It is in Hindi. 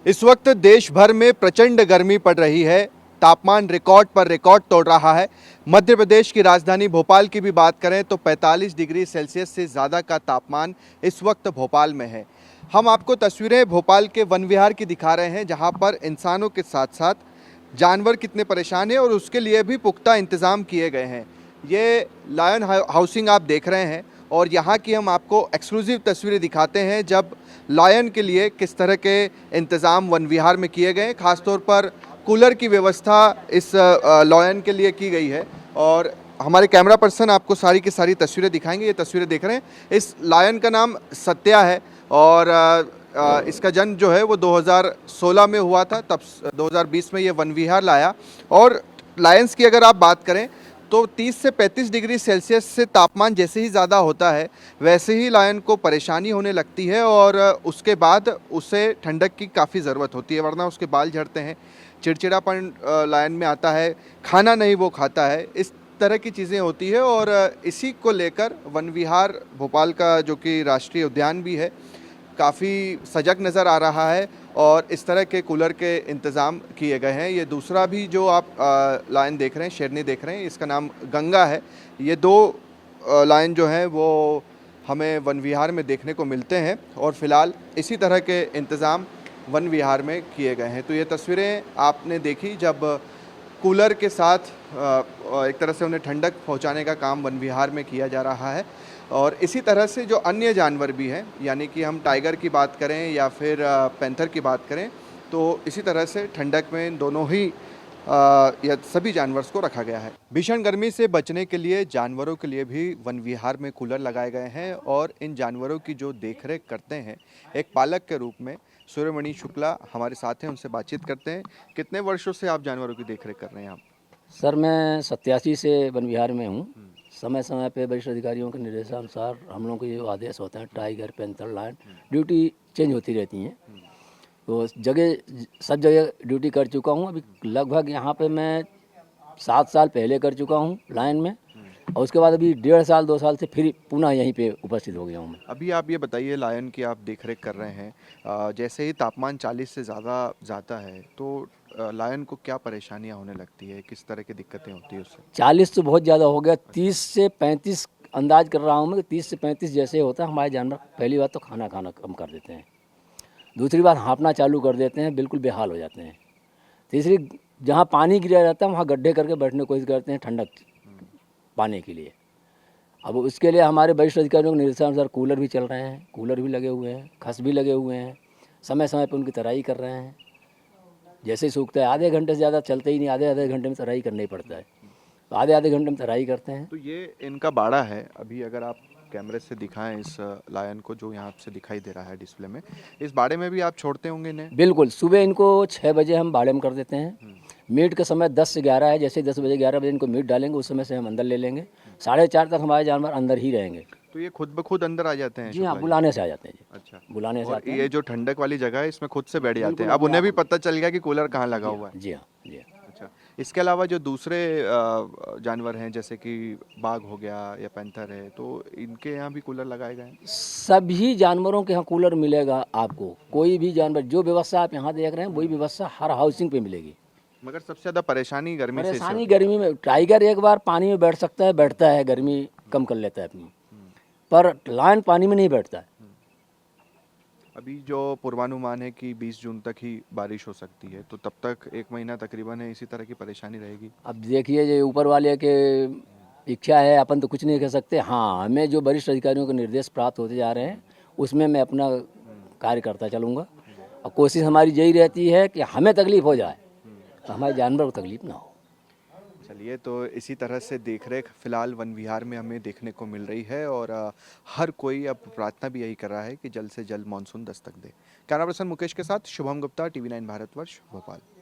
इस वक्त देश भर में प्रचंड गर्मी पड़ रही है। तापमान रिकॉर्ड पर रिकॉर्ड तोड़ रहा है। मध्य प्रदेश की राजधानी भोपाल की भी बात करें तो 45 डिग्री सेल्सियस से ज़्यादा का तापमान इस वक्त भोपाल में है। हम आपको तस्वीरें भोपाल के वन विहार की दिखा रहे हैं, जहां पर इंसानों के साथ साथ जानवर कितने परेशान हैं और उसके लिए भी पुख्ता इंतज़ाम किए गए हैं। ये लायन हाउसिंग आप देख रहे हैं और यहाँ की हम आपको एक्सक्लूसिव तस्वीरें दिखाते हैं जब लायन के लिए किस तरह के इंतज़ाम वन विहार में किए गए। खासतौर पर कूलर की व्यवस्था इस लायन के लिए की गई है और हमारे कैमरा पर्सन आपको सारी की सारी तस्वीरें दिखाएंगे। ये तस्वीरें देख रहे हैं, इस लायन का नाम सत्या है और इसका जन्म जो है वो 2016 में हुआ था। तब 2020 में ये वन विहार लाया। और लायंस की अगर आप बात करें तो 30 से 35 डिग्री सेल्सियस से तापमान जैसे ही ज़्यादा होता है वैसे ही लायन को परेशानी होने लगती है और उसके बाद उसे ठंडक की काफ़ी ज़रूरत होती है, वरना उसके बाल झड़ते हैं, चिड़चिड़ापन लायन में आता है, खाना नहीं वो खाता है, इस तरह की चीज़ें होती है। और इसी को लेकर वन विहार भोपाल का, जो कि राष्ट्रीय उद्यान भी है, काफ़ी सजग नज़र आ रहा है और इस तरह के कूलर के इंतज़ाम किए गए हैं। ये दूसरा भी जो आप लायन देख रहे हैं, शेरनी देख रहे हैं, इसका नाम गंगा है। ये दो लायन जो हैं वो हमें वन विहार में देखने को मिलते हैं और फिलहाल इसी तरह के इंतज़ाम वन विहार में किए गए हैं। तो ये तस्वीरें आपने देखी जब कूलर के साथ एक तरह से उन्हें ठंडक पहुंचाने का काम वन विहार में किया जा रहा है। और इसी तरह से जो अन्य जानवर भी हैं, यानी कि हम टाइगर की बात करें या फिर पैंथर की बात करें, तो इसी तरह से ठंडक में इन दोनों ही या सभी जानवर को रखा गया है। भीषण गर्मी से बचने के लिए जानवरों के लिए भी वन विहार में कूलर लगाए गए हैं और इन जानवरों की जो देखरेख करते हैं एक पालक के रूप में सूर्यमणि शुक्ला हमारे साथ हैं, उनसे बातचीत करते हैं। कितने वर्षों से आप जानवरों की देखरेख कर रहे हैं आप? सर मैं 87 से वन विहार में हूँ। समय समय पे वरिष्ठ अधिकारियों के निर्देशानुसार हम लोगों के जो आदेश होते हैं, tiger, panther, lion, duty change होती रहती हैं। तो सब जगह ड्यूटी कर चुका हूँ। अभी लगभग यहाँ पे मैं 7 साल पहले कर चुका हूँ लायन में, और उसके बाद अभी 1.5 साल 2 साल से फिर पुनः यहीं पे उपस्थित हो गया हूँ मैं। अभी आप ये बताइए, लायन की आप देखरेख कर रहे हैं, जैसे ही तापमान 40 से ज़्यादा जाता है तो लायन को क्या परेशानियां होने लगती है, किस तरह की दिक्कतें होती है उससे? 40 तो बहुत ज़्यादा हो गया, 30 से 35 अंदाज कर रहा हूँ मैं कि 30 से 35 जैसे होता है हमारे जानवर। पहली बात तो खाना खाना कम कर देते हैं, दूसरी बात हाँफना चालू कर देते हैं, बिल्कुल बेहाल हो जाते हैं। तीसरी, जहाँ पानी गिरा रहता है वहाँ गड्ढे करके बैठने की कोशिश करते हैं ठंडक पाने के लिए। अब उसके लिए हमारे वरिष्ठ अधिकारियों के निर्देशानुसार कूलर भी चल रहे हैं, कूलर भी लगे हुए हैं, खस भी लगे हुए हैं, समय समय पर उनकी तराई कर रहे हैं। जैसे ही सूखता है, आधे घंटे से ज़्यादा चलते ही नहीं, आधे आधे घंटे में तराई करना ही पड़ता है, तो आधे आधे घंटे में तराई करते हैं। तो ये इनका बाड़ा है। अभी अगर आप कैमरे से दिखाएं इस लायन को, जो यहाँ से दिखाई दे रहा है डिस्प्ले में, इस बाड़े में भी आप छोड़ते होंगे इन्हें? बिल्कुल, सुबह इनको 6 बजे हम बाड़े में कर देते हैं। मीट का समय 10 से 11 है, जैसे 10 बजे 11 बजे इनको मीट डालेंगे उस समय से हम अंदर ले लेंगे। 4:30 तक हमारे जानवर अंदर ही रहेंगे। तो ये खुद ब खुद अंदर आ जाते हैं जी हाँ, शुक्ला जी? बुलाने से आ जाते हैं जी। अच्छा। बुलाने से और आते हैं। ये जो ठंडक वाली जगह है इसमें खुद से बैठ जाते बिल्कुल हैं, अब अपने उन्हें भी आप। पता चल गया कि कूलर कहाँ लगा जी हुआ हाँ, है? जी हाँ, जी हाँ। अच्छा। इसके अलावा जो दूसरे जानवर हैं, जैसे कि बाघ हो गया या पैंथर है, तो इनके यहाँ भी कूलर लगाए गए हैं? सभी जानवरों के यहाँ कूलर मिलेगा आपको। कोई भी जानवर, जो व्यवस्था आप यहाँ देख रहे हैं वही व्यवस्था हर हाउसिंग पे मिलेगी। मगर सबसे ज़्यादा परेशानी गर्मी से इससे परेशानी होती है। गर्मी में, टाइगर एक बार पानी में बैठ सकता है, बैठता है, गर्मी कम कर लेता है अपनी, पर लायन पानी में नहीं बैठता है। अभी जो पूर्वानुमान है कि 20 जून तक ही बारिश हो सकती है, तो तब तक 1 महीना तकरीबन है, इसी तरह की परेशानी रहेगी। अब देखिए, ये ऊपर वाले के इच्छा है, अपन तो कुछ नहीं कह सकते। हाँ, हमें जो वरिष्ठ अधिकारियों के निर्देश प्राप्त होते जा रहे हैं उसमें मैं अपना कार्य करता चलूँगा, और कोशिश हमारी यही रहती है कि हमें तकलीफ हो जाए तो हमारे जानवर को तकलीफ ना हो। चलिए, तो इसी तरह से देखरेख फिलहाल वन विहार में हमें देखने को मिल रही है और हर कोई अब प्रार्थना भी यही कर रहा है कि जल्द से जल्द मानसून दस्तक दे। कैमरा पर्सन मुकेश के साथ शुभम गुप्ता, TV9 भारतवर्ष, भोपाल।